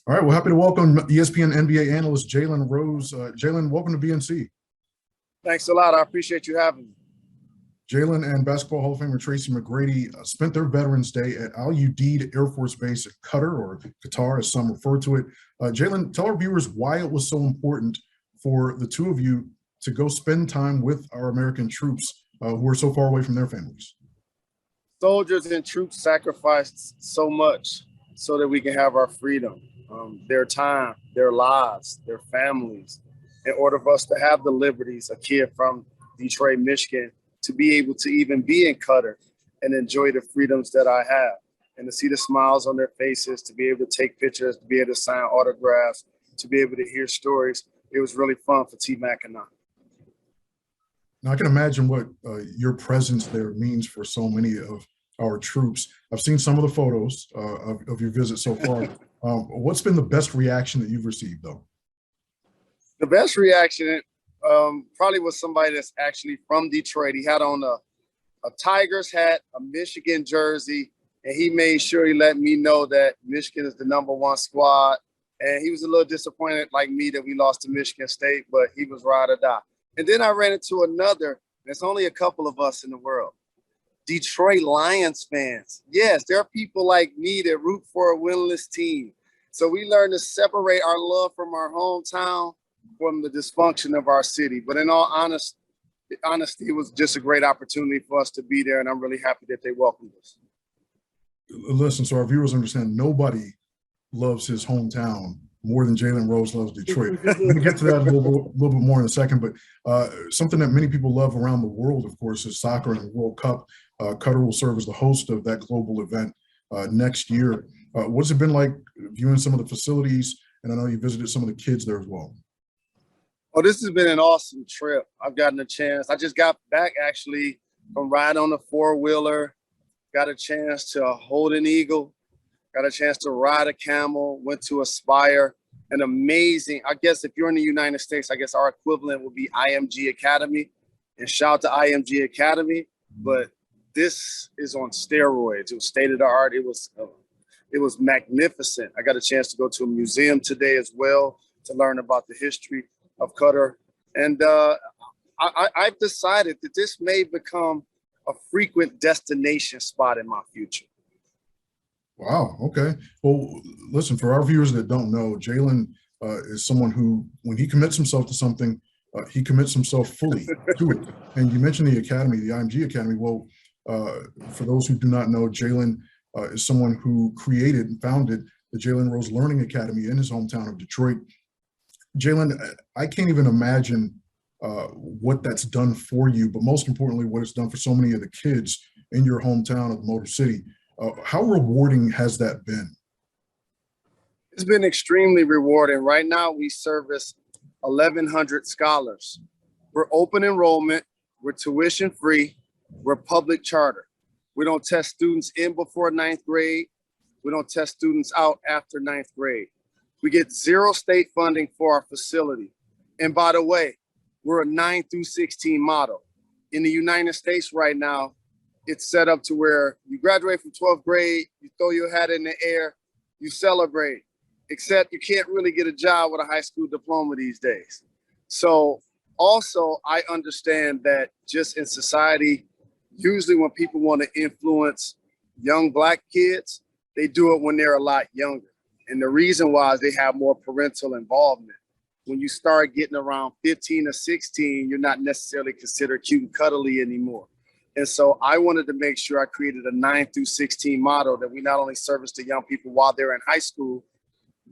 All right, well, happy to welcome ESPN NBA analyst Jalen Rose. Jalen, welcome to BNC. Thanks a lot. I appreciate you having me. Jalen and Basketball Hall of Famer Tracy McGrady spent their Veterans Day at Al Udeid Air Force Base at Qatar, or Qatar as some refer to it. Jalen, tell our viewers why it was so important for the two of you to go spend time with our American troops who are so far away from their families. Soldiers and troops sacrificed so much so that we can have our freedom, their time, their lives, their families, in order for us to have the liberties, a kid from Detroit, Michigan, to be able to even be in Qatar and enjoy the freedoms that I have, and to see the smiles on their faces, to be able to take pictures, to be able to sign autographs, to be able to hear stories. It was really fun for T-Mac and I. Now, I can imagine what your presence there means for so many of our troops. I've seen some of the photos of your visit so far. What's been the best reaction that you've received, though? The best reaction probably was somebody that's actually from Detroit. He had on a Tigers hat, a Michigan jersey, and he made sure he let me know that Michigan is the #1 squad. And he was a little disappointed, like me, that we lost to Michigan State, but he was ride or die. And then I ran into another, there's only a couple of us in the world, Detroit Lions fans. Yes, there are people like me that root for a winless team. So we learned to separate our love from our hometown from the dysfunction of our city. But in all honesty, it was just a great opportunity for us to be there, and I'm really happy that they welcomed us. Listen, so our viewers understand nobody loves his hometown more than Jalen Rose loves Detroit. We're going to get to that a little bit more in a second, but something that many people love around the world, of course, is soccer and the World Cup. Qatar will serve as the host of that global event next year. What's it been like viewing some of the facilities? And I know you visited some of the kids there as well. Oh, this has been an awesome trip. I've gotten a chance. I just got back actually from riding on a four-wheeler, got a chance to hold an eagle, got a chance to ride a camel, went to Aspire, an amazing, I guess if you're in the United States, I guess our equivalent would be IMG Academy, and shout out to IMG Academy, but this is on steroids. It was state of the art. It was magnificent. I got a chance to go to a museum today as well to learn about the history of Qatar. And I've decided that this may become a frequent destination spot in my future. Wow. Okay. Well, listen, for our viewers that don't know, Jalen is someone who, when he commits himself to something, he commits himself fully to it. And you mentioned the academy, the IMG Academy. Well, for those who do not know, Jalen is someone who created and founded the Jalen Rose Learning Academy in his hometown of Detroit. Jalen, I can't even imagine what that's done for you, but most importantly, what it's done for so many of the kids in your hometown of the Motor City. How rewarding has that been? It's been extremely rewarding. Right now, we service 1,100 scholars. We're open enrollment. We're tuition free. We're public charter. We don't test students in before 9th grade. We don't test students out after 9th grade. We get 0 state funding for our facility. And by the way, we're a 9 through 16 model. In the United States right now, it's set up to where you graduate from 12th grade, you throw your hat in the air, you celebrate, except you can't really get a job with a high school diploma these days. So also, I understand that just in society, usually when people want to influence young Black kids, they do it when they're a lot younger. And the reason why is they have more parental involvement. When you start getting around 15 or 16, you're not necessarily considered cute and cuddly anymore. And so I wanted to make sure I created a 9 through 16 model that we not only service the young people while they're in high school,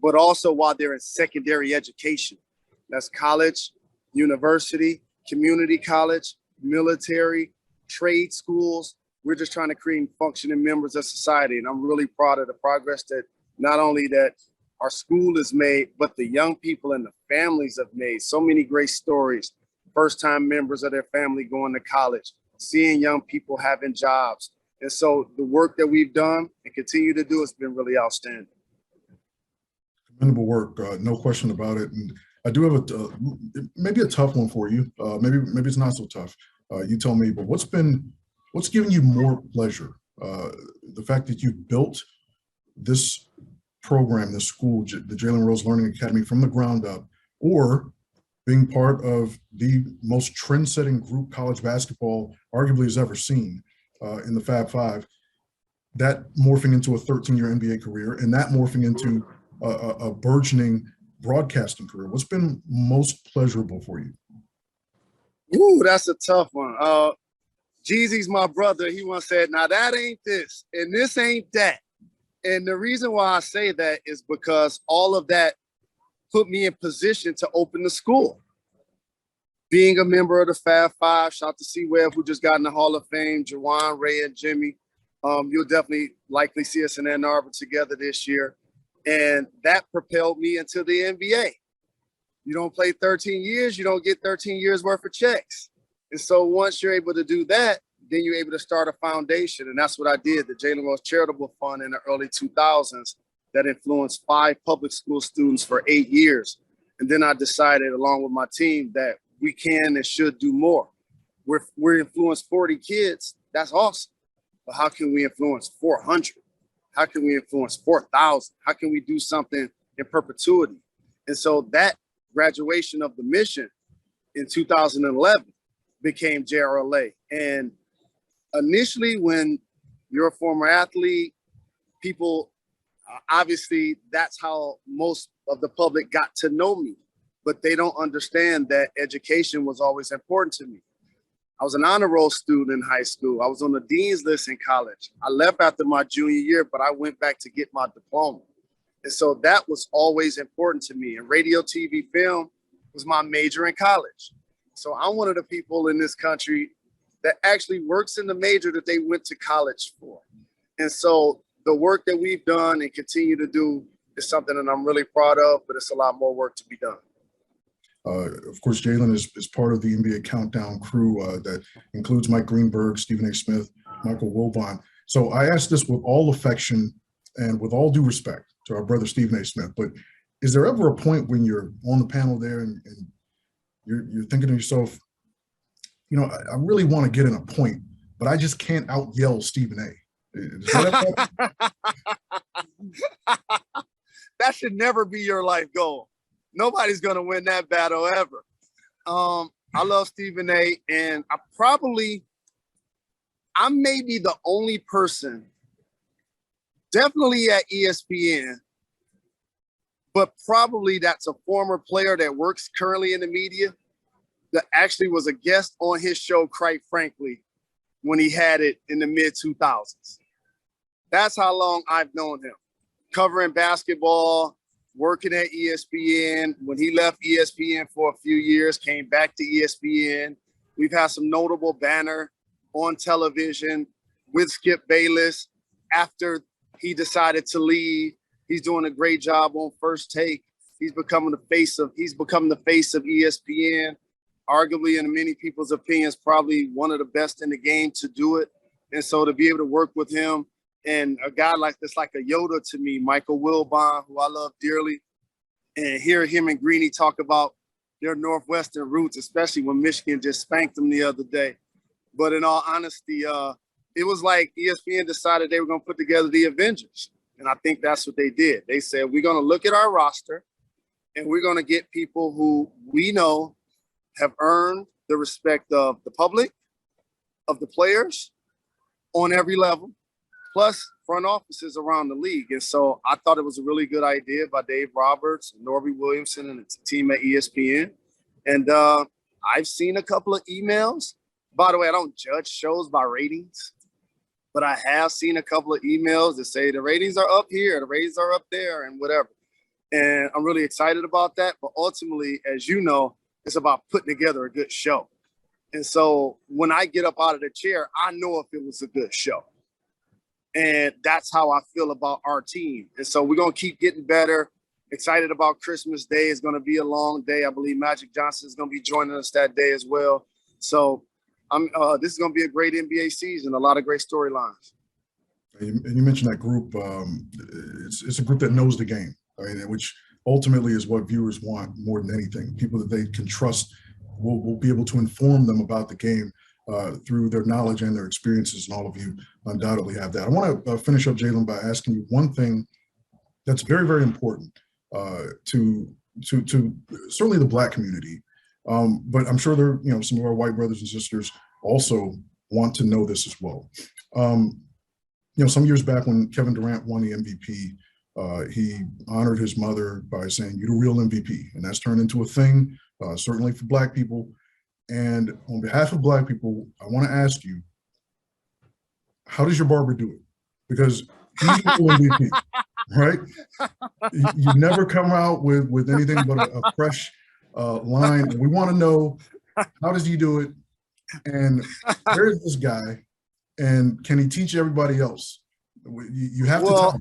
but also while they're in secondary education. That's college, university, community college, military, trade schools. We're just trying to create functioning members of society. And I'm really proud of the progress that not only that our school has made, but the young people and the families have made. So many great stories, first-time members of their family going to college, seeing young people having jobs. And so the work that we've done and continue to do has been really outstanding. Commendable work, no question about it. And I do have maybe a tough one for you. Maybe it's not so tough. You tell me. But what's given you more pleasure? The fact that you built this program, this school, the Jalen Rose Learning Academy, from the ground up, or being part of the most trend-setting group college basketball arguably has ever seen in the Fab Five, that morphing into a 13-year NBA career, and that morphing into a burgeoning broadcasting career? What's been most pleasurable for you? Ooh, that's a tough one. Jeezy's my brother. He once said, now that ain't this, and this ain't that. And the reason why I say that is because all of that put me in position to open the school. Being a member of the Fab Five, shout out to C-Web, who just got in the Hall of Fame, Jawan, Ray, and Jimmy. You'll definitely likely see us in Ann Arbor together this year. And that propelled me into the NBA. You don't play 13 years, you don't get 13 years worth of checks. And so once you're able to do that, then you're able to start a foundation. And that's what I did, the Jalen Rose Charitable Fund in the early 2000s that influenced 5 public school students for 8 years. And then I decided, along with my team, that we can and should do more. We're influenced 40 kids. That's awesome. But how can we influence 400? How can we influence 4,000? How can we do something in perpetuity? And so that graduation of the mission in 2011 became JRLA. And initially, when you're a former athlete, people, obviously, that's how most of the public got to know me. But they don't understand that education was always important to me. I was an honor roll student in high school. I was on the dean's list in college. I left after my junior year, but I went back to get my diploma. And so that was always important to me. And radio, TV, film was my major in college. So I'm one of the people in this country that actually works in the major that they went to college for. And so the work that we've done and continue to do is something that I'm really proud of, but it's a lot more work to be done. Of course, Jalen is part of the NBA Countdown crew that includes Mike Greenberg, Stephen A. Smith, Michael Wilbon. So I ask this with all affection and with all due respect to our brother Stephen A. Smith, but is there ever a point when you're on the panel there and you're thinking to yourself, you know, I really want to get in a point, but I just can't out yell Stephen A. That should never be your life goal. Nobody's going to win that battle ever. I love Stephen A. And I may be the only person, definitely at ESPN, but probably that's a former player that works currently in the media that actually was a guest on his show, quite frankly, when he had it in the mid-2000s. That's how long I've known him. Covering basketball, working at ESPN. When he left ESPN for a few years, came back to ESPN. We've had some notable banner on television with Skip Bayless. After he decided to leave, he's doing a great job on First Take. He's becoming the face of ESPN. Arguably, in many people's opinions, probably one of the best in the game to do it. And so to be able to work with him, and a guy like this, like a Yoda to me, Michael Wilbon, who I love dearly, and hear him and Greeny talk about their Northwestern roots, especially when Michigan just spanked them the other day. But in all honesty, it was like ESPN decided they were going to put together the Avengers. And I think that's what they did. They said, we're going to look at our roster and we're going to get people who we know have earned the respect of the public, of the players on every level, plus front offices around the league. And so I thought it was a really good idea by Dave Roberts, Norby Williamson, and the team at ESPN. And I've seen a couple of emails. By the way, I don't judge shows by ratings, but I have seen a couple of emails that say the ratings are up here, the ratings are up there, and whatever. And I'm really excited about that. But ultimately, as you know, it's about putting together a good show. And so when I get up out of the chair, I know if it was a good show. And that's how I feel about our team. And so we're going to keep getting better. Excited about Christmas Day. It's going to be a long day. I believe Magic Johnson is going to be joining us that day as well. So this is going to be a great NBA season, a lot of great storylines. And you mentioned that group. It's a group that knows the game, right? Which ultimately is what viewers want more than anything. People that they can trust will be able to inform them about the game through their knowledge and their experiences, and all of you undoubtedly have that. I want to finish up, Jalen, by asking you one thing that's very, very important to certainly the Black community. But I'm sure there, some of our white brothers and sisters also want to know this as well. Some years back when Kevin Durant won the MVP, he honored his mother by saying, "You're the real MVP," and that's turned into a thing, certainly for Black people. And on behalf of Black people, I want to ask you, how does your barber do it? Because he's the real MVP, right? You never come out with anything but a fresh line. And we want to know, how does he do it? And where is this guy? And can he teach everybody else? You have to tell us.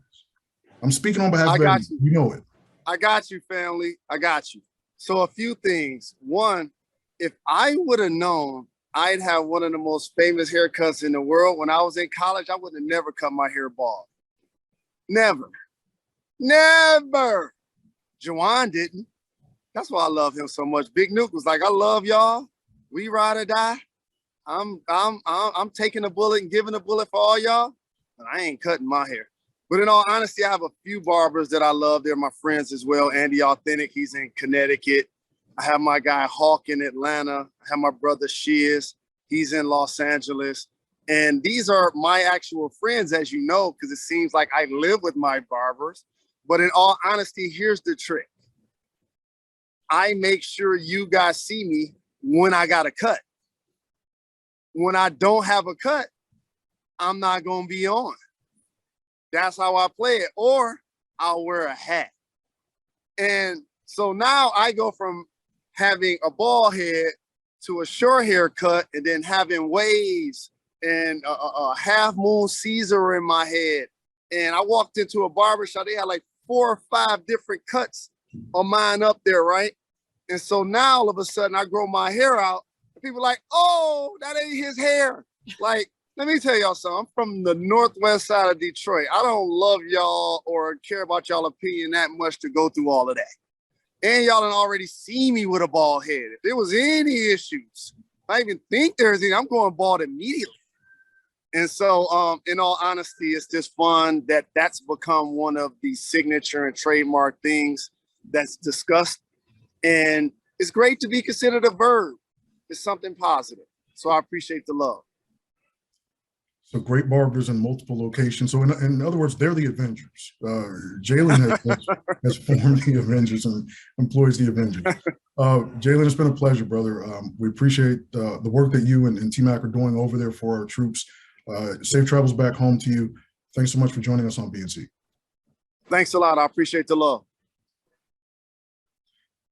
I'm speaking on behalf of everybody. You know it. I got you, family. I got you. So a few things. One, if I would have known I'd have one of the most famous haircuts in the world when I was in college, I would have never cut my hair bald. Never. Never. Juwan didn't. That's why I love him so much. Big Nuke was like, "I love y'all. We ride or die. I'm taking a bullet and giving a bullet for all y'all, but I ain't cutting my hair." But in all honesty, I have a few barbers that I love. They're my friends as well. Andy Authentic, he's in Connecticut. I have my guy Hawk in Atlanta. I have my brother Shiz, he's in Los Angeles. And these are my actual friends, as you know, because it seems like I live with my barbers. But in all honesty, here's the trick. I make sure you guys see me when I got a cut. When I don't have a cut, I'm not going to be on. That's how I play it. Or I'll wear a hat. And so now I go from having a bald head to a short haircut, and then having waves and a half moon Caesar in my head. And I walked into a barbershop, they had like 4 or 5 different cuts of mine up there, right? And so now all of a sudden I grow my hair out, and people are like, "Oh, that ain't his hair." Like, let me tell y'all something. I'm from the northwest side of Detroit. I don't love y'all or care about y'all opinion that much to go through all of that. And y'all done already see me with a bald head. If there was any issues, if I even think there's any, I'm going bald immediately. And so, in all honesty, it's just fun that that's become one of the signature and trademark things that's discussed. And it's great to be considered a verb. It's something positive. So I appreciate the love. So great barbers in multiple locations. So in other words, they're the Avengers. Jalen has formed the Avengers and employs the Avengers. Jalen, it's been a pleasure, brother. We appreciate the work that you and T-Mac are doing over there for our troops. Safe travels back home to you. Thanks so much for joining us on BNC. Thanks a lot. I appreciate the love.